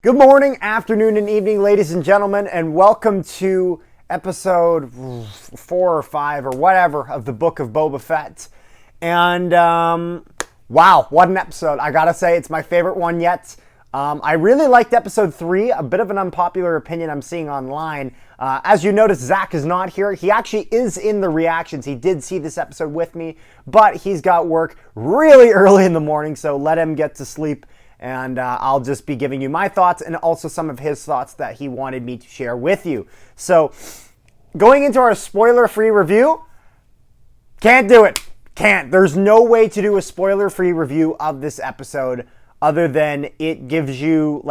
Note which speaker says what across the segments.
Speaker 1: Good morning, afternoon, and evening, ladies and gentlemen, and welcome to episode 4 or 5 or whatever of the Book of Boba Fett. And wow, what an episode. I gotta say, it's my favorite one yet. I really liked episode 3, a bit of an unpopular opinion I'm seeing online. As you notice, Zach is not here. He actually is in the reactions. He did see this episode with me, but he's got work really early in the morning, so let him get to sleep. And I'll just be giving you my thoughts and also some of his thoughts that he wanted me to share with you. So, going into our spoiler-free review, can't do it. Can't. There's no way to do a spoiler-free review of this episode other than it gives you,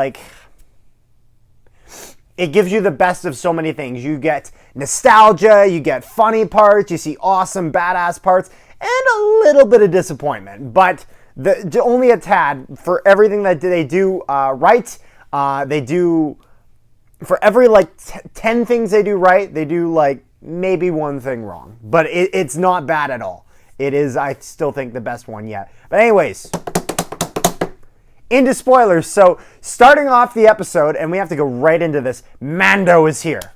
Speaker 1: it gives you the best of so many things. You get nostalgia, you get funny parts, you see awesome, badass parts, and a little bit of disappointment. But only a tad for everything that they do right. They do, for every 10 things they do right, they do maybe one thing wrong. But it's not bad at all. It is, I still think, the best one yet. But anyways, into spoilers. So starting off the episode, and we have to go right into this, Mando is here.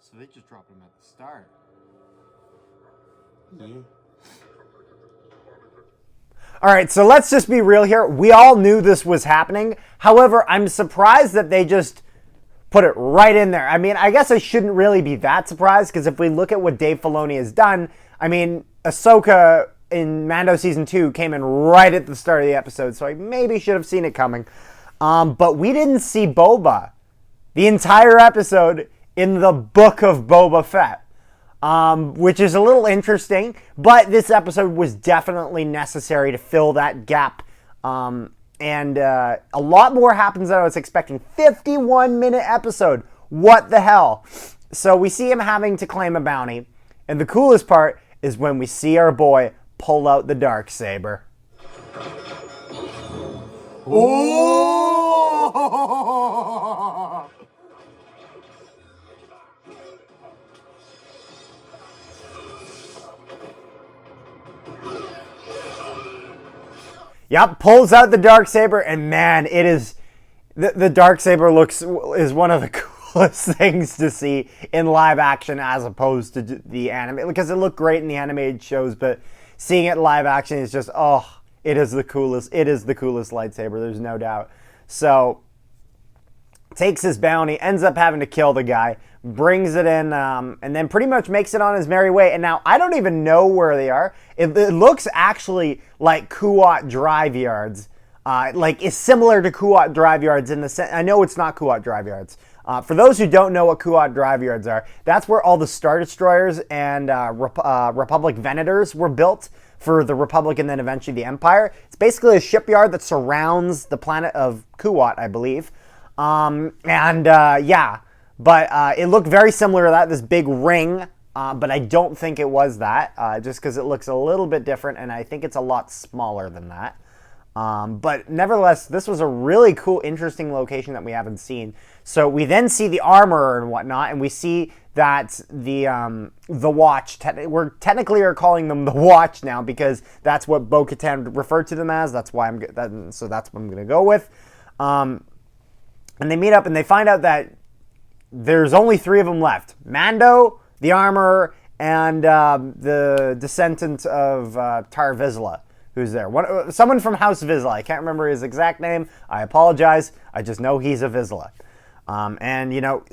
Speaker 2: So they just dropped him at the start.
Speaker 1: Yeah. All right, so let's just be real here. We all knew this was happening. However, I'm surprised that they just put it right in there. I mean, I guess I shouldn't really be that surprised because if we look at what Dave Filoni has done, I mean, Ahsoka in Mando Season 2 came in right at the start of the episode, so I maybe should have seen it coming. But we didn't see Boba the entire episode in the Book of Boba Fett, which is a little interesting, but this episode was definitely necessary to fill that gap, and a lot more happens than I was expecting. 51-minute episode, what the hell? So we see him having to claim a bounty, and the coolest part is when we see our boy pull out the Darksaber.
Speaker 2: Oh!
Speaker 1: Yep, pulls out the Darksaber, and man, it is the Darksaber is one of the coolest things to see in live action as opposed to the anime, because it looked great in the animated shows, but seeing it in live action is just it is the coolest. It is the coolest lightsaber. There's no doubt. So takes his bounty, ends up having to kill the guy, brings it in, and then pretty much makes it on his merry way. And now I don't even know where they are. It looks actually like Kuat Drive Yards. It's similar to Kuat Drive Yards in the sense. I know it's not Kuat Drive Yards. For those who don't know what Kuat Drive Yards are, that's where all the Star Destroyers and Republic Venators were built for the Republic and then eventually the Empire. It's basically a shipyard that surrounds the planet of Kuat, I believe. But it looked very similar to that, this big ring, but I don't think it was that, just because it looks a little bit different, and I think it's a lot smaller than that. But nevertheless, this was a really cool, interesting location that we haven't seen. So we then see the armor and whatnot, and we see that the Watch, we're technically calling them the Watch now, because that's what Bo-Katan referred to them as. That's why that's what I'm going to go with. And they meet up and they find out that there's only 3 of them left. Mando, the Armorer, and the descendant of Tar Vizsla, who's there. Someone from House Vizsla. I can't remember his exact name. I apologize. I just know he's a Vizsla.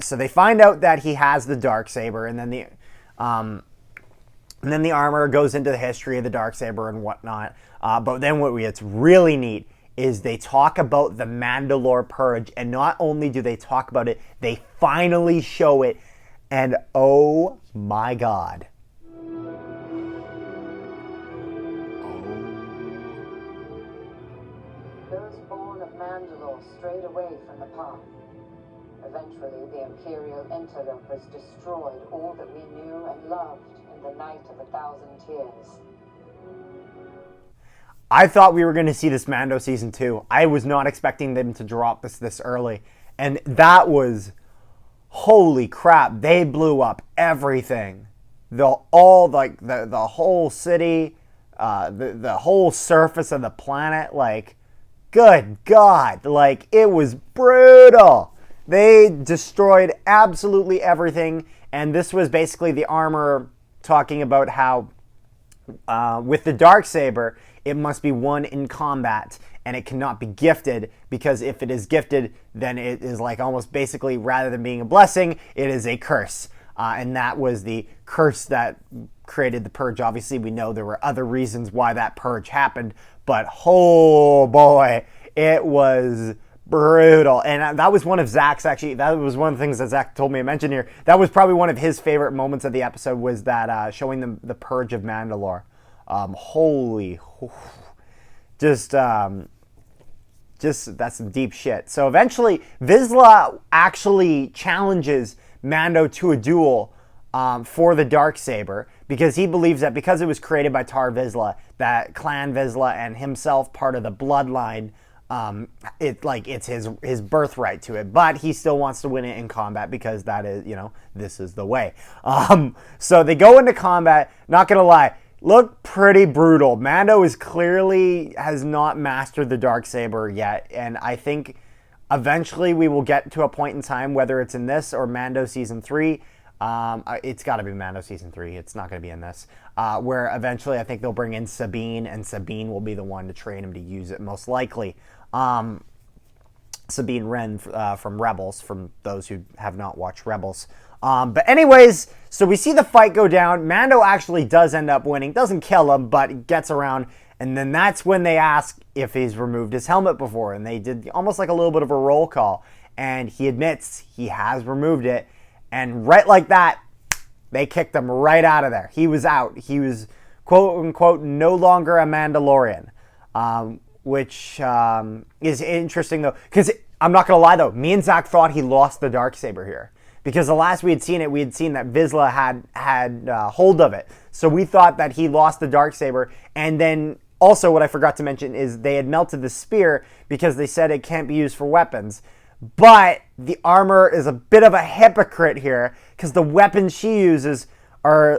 Speaker 1: So they find out that he has the Darksaber, and then the Armorer goes into the history of the Darksaber and whatnot. But then what's really neat is they talk about the Mandalore Purge, and not only do they talk about it, they finally show it, and oh my god.
Speaker 3: Those born of Mandalore strayed away from the path. Eventually, the Imperial interlopers destroyed all that we knew and loved in the night of 1,000 tears.
Speaker 1: I thought we were going to see this Mando Season 2. I was not expecting them to drop this early. And that was, holy crap, they blew up everything. The whole city, the whole surface of the planet. Like, good God, like, it was brutal. They destroyed absolutely everything, and this was basically the armor talking about how with the Darksaber, it must be won in combat, and it cannot be gifted, because if it is gifted, then it is like almost basically, rather than being a blessing, it is a curse. And that was the curse that created the purge. Obviously, we know there were other reasons why that purge happened, but oh boy, it was brutal. And that was one of Zach's, actually, that was one of the things that Zach told me to mention here. That was probably one of his favorite moments of the episode, was that showing them the purge of Mandalore. Just that's some deep shit. So eventually, Vizsla actually challenges Mando to a duel for the Darksaber, because he believes that because it was created by Tar Vizsla, that Clan Vizsla and himself, part of the bloodline, it's his birthright to it. But he still wants to win it in combat, because that is, this is the way. So they go into combat. Not gonna lie, look pretty brutal. Mando has not mastered the Darksaber yet, and I think eventually we will get to a point in time, whether it's in this or Mando Season 3, it's got to be Mando Season 3, it's not going to be in this, where eventually I think they'll bring in Sabine, and Sabine will be the one to train him to use it, most likely. Sabine Wren from Rebels, from those who have not watched Rebels. But anyways, so we see the fight go down. Mando actually does end up winning. Doesn't kill him, but gets around. And then that's when they ask if he's removed his helmet before. And they did almost like a little bit of a roll call. And he admits he has removed it. And right like that, they kicked him right out of there. He was out. He was, quote unquote, no longer a Mandalorian. Which is interesting, though. Because I'm not going to lie, though. Me and Zach thought he lost the Darksaber here. Because the last we had seen that Vizsla had hold of it. So we thought that he lost the Darksaber. And then also what I forgot to mention is they had melted the spear, because they said it can't be used for weapons. But the armor is a bit of a hypocrite here, because the weapons she uses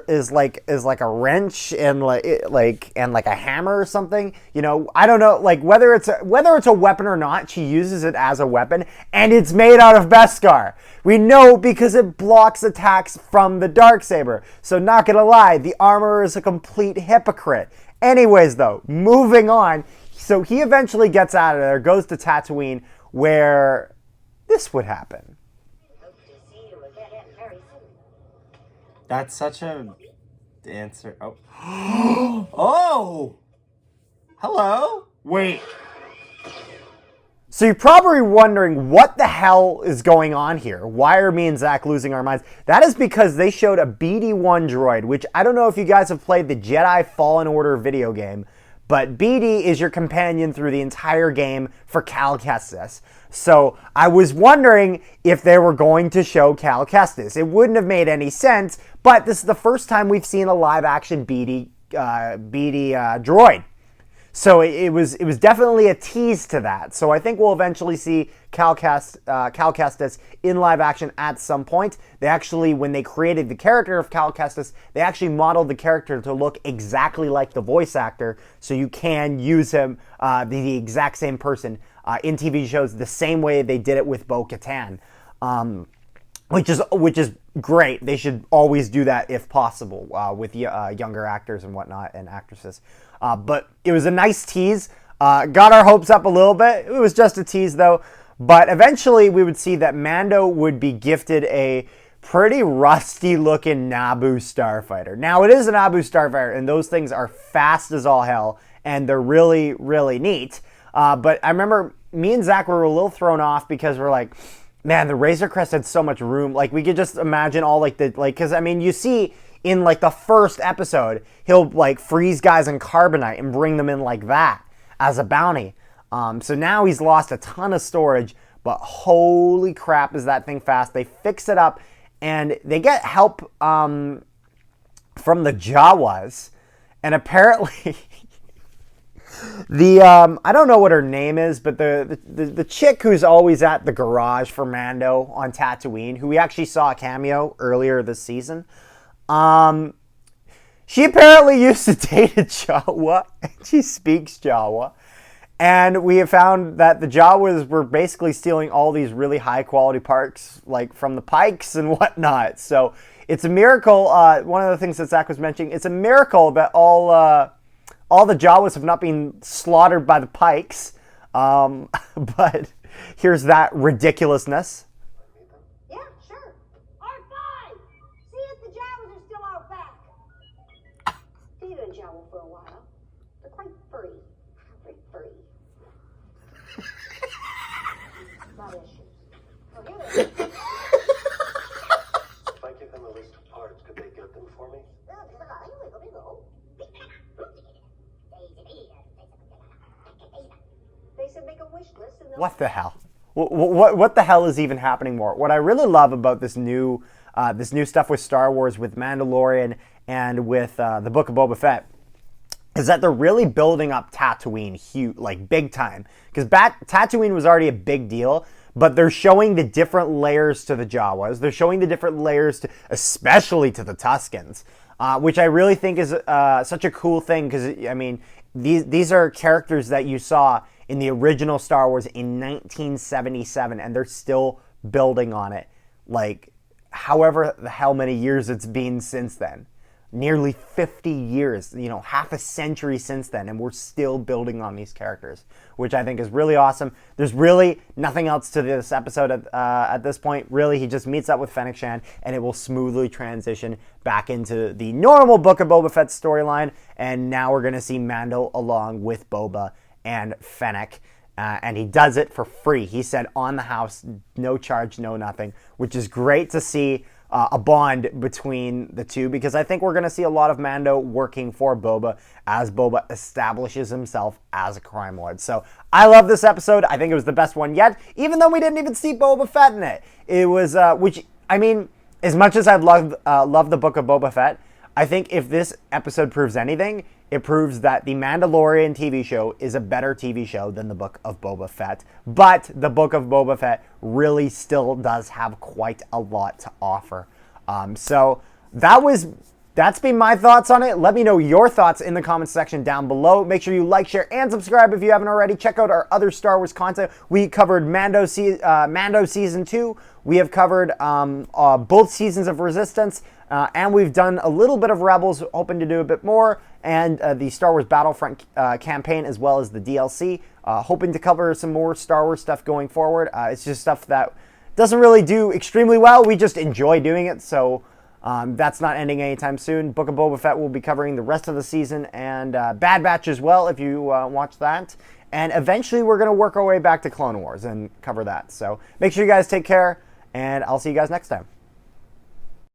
Speaker 1: is like a wrench and like a hammer or something. I don't know, like whether it's a weapon or not, she uses it as a weapon, and it's made out of Beskar. We know, because it blocks attacks from the Darksaber. So not gonna lie, the armor is a complete hypocrite. Anyways, though, moving on. So he eventually gets out of there, goes to Tatooine, where this would happen.
Speaker 4: That's such a answer. Oh. Oh! Hello?
Speaker 1: Wait. So you're probably wondering what the hell is going on here. Why are me and Zach losing our minds? That is because they showed a BD-1 droid, which I don't know if you guys have played the Jedi Fallen Order video game, but BD is your companion through the entire game for Cal Kestis. So I was wondering if they were going to show Cal Kestis. It wouldn't have made any sense, but this is the first time we've seen a live-action BD droid. So it was definitely a tease to that. So I think we'll eventually see Cal Kestis in live action at some point. They actually, when they created the character of Cal Kestis, they actually modeled the character to look exactly like the voice actor, so you can use him, the exact same person, in TV shows the same way they did it with Bo-Katan, which is great. They should always do that if possible with younger actors and whatnot, and actresses. But it was a nice tease. Got our hopes up a little bit. It was just a tease, though. But eventually we would see that Mando would be gifted a pretty rusty-looking Naboo starfighter. Now, it is a Naboo starfighter, and those things are fast as all hell, and they're really, really neat. But I remember me and Zach were a little thrown off, because we're like, man, the Razor Crest had so much room. Like, we could just imagine all, because, I mean, you see in, the first episode, he'll, freeze guys in carbonite and bring them in like that as a bounty. So now he's lost a ton of storage, but holy crap is that thing fast. They fix it up, and they get help from the Jawas, and apparently I don't know what her name is, but the chick who's always at the garage for Mando on Tatooine, who we actually saw a cameo earlier this season, She apparently used to date a Jawa, and she speaks Jawa. And we have found that the Jawas were basically stealing all these really high quality parts, like from the Pikes and whatnot. So it's a miracle. One of the things that Zach was mentioning, it's a miracle that all the Jawas have not been slaughtered by the Pikes. But here's that ridiculousness.
Speaker 5: Yeah, sure. R5! See if the Jawas are still out back. Dated a Jawa for a while. They're quite furry. Very furry. Not issues. Oh, here they are.
Speaker 6: If I give them a list of parts, could they get them for me?
Speaker 5: They said make a wish list and they'll...
Speaker 1: What the hell? What the hell is even happening more? What I really love about this new stuff with Star Wars, with Mandalorian, and with the Book of Boba Fett, is that they're really building up Tatooine huge, like big time. Because Tatooine was already a big deal, but they're showing the different layers to the Jawas. They're showing the different layers to, especially to the Tuskens, which I really think is such a cool thing. Because I mean, these are characters that you saw in the original Star Wars in 1977, and they're still building on it. Like, however the hell many years it's been since then. Nearly 50 years, half a century since then, and we're still building on these characters, which I think is really awesome. There's really nothing else to this episode at this point. Really, he just meets up with Fennec Shand, and it will smoothly transition back into the normal Book of Boba Fett storyline, and now we're going to see Mando along with Boba and Fennec, and he does it for free. He said on the house, no charge, no nothing, which is great to see. A bond between the two, because I think we're going to see a lot of Mando working for Boba as Boba establishes himself as a crime lord. So I love this episode. I think it was the best one yet, even though we didn't even see Boba Fett in it. It was, which, I mean, as much as I'd love the Book of Boba Fett, I think if this episode proves anything, it proves that the Mandalorian TV show is a better TV show than the Book of Boba Fett. But the Book of Boba Fett really still does have quite a lot to offer. So that's been my thoughts on it. Let me know your thoughts in the comments section down below. Make sure you like, share, and subscribe if you haven't already. Check out our other Star Wars content. We covered Mando Season 2. We have covered both seasons of Resistance. And we've done a little bit of Rebels, hoping to do a bit more, and the Star Wars Battlefront campaign, as well as the DLC. Hoping to cover some more Star Wars stuff going forward. It's just stuff that doesn't really do extremely well. We just enjoy doing it, so that's not ending anytime soon. Book of Boba Fett will be covering the rest of the season, and Bad Batch as well, if you watch that. And eventually we're going to work our way back to Clone Wars and cover that. So make sure you guys take care, and I'll see you guys next time.